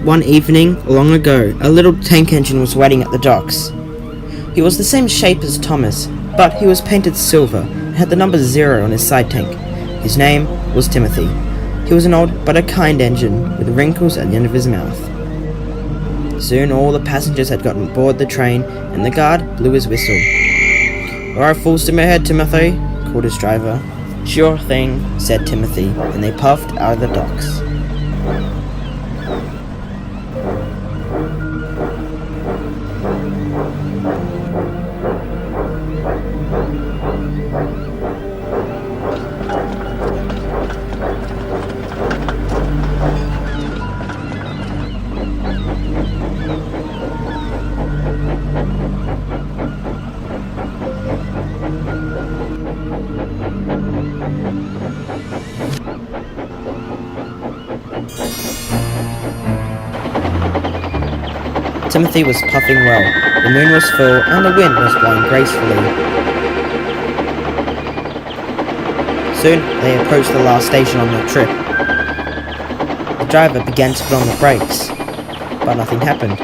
One evening, long ago, a little tank engine was waiting at the docks. He was the same shape as Thomas, but he was painted silver and had the number 0 on his side tank. His name was Timothy. He was an old but a kind engine with wrinkles at the end of his mouth. Soon all the passengers had gotten aboard the train and the guard blew his whistle. "Alright, full steam ahead, Timothy," called his driver. "Sure thing," said Timothy, and they puffed out of the docks. Timothy was puffing well, the moon was full, and the wind was blowing gracefully. Soon they approached the last station on their trip. The driver began to put on the brakes, but nothing happened.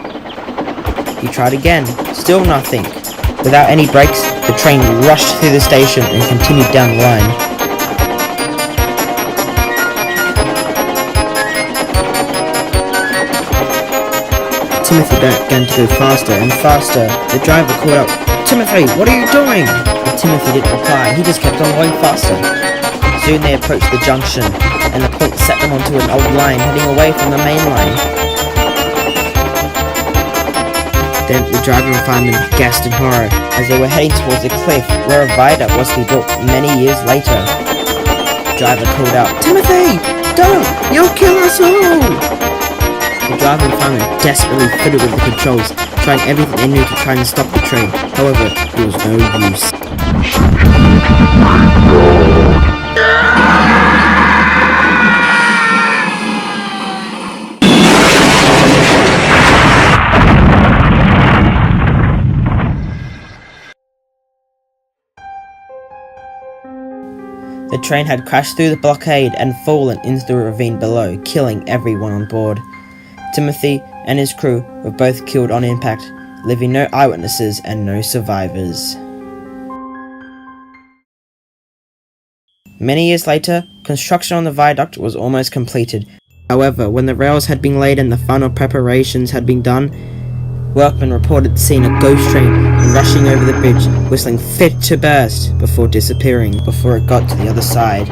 He tried again, still nothing. Without any brakes, the train rushed through the station and continued down the line. Timothy began to go faster and faster. The driver called out, "Timothy, what are you doing?" But Timothy didn't reply, he just kept on going faster. Soon they approached the junction, and the point set them onto an old line heading away from the main line. Then the driver and fireman gasped in horror as they were heading towards a cliff where a viaduct was to be built many years later. The driver called out, "Timothy, don't! You'll kill us all!" The driver and fireman desperately fiddled with the controls, trying everything they knew to try and stop the train. However, it was no use. The train had crashed through the blockade and fallen into the ravine below, killing everyone on board. Timothy and his crew were both killed on impact, leaving no eyewitnesses and no survivors. Many years later, construction on the viaduct was almost completed. However, when the rails had been laid and the final preparations had been done, workmen reported seeing a ghost train rushing over the bridge, whistling fit to burst before disappearing before it got to the other side.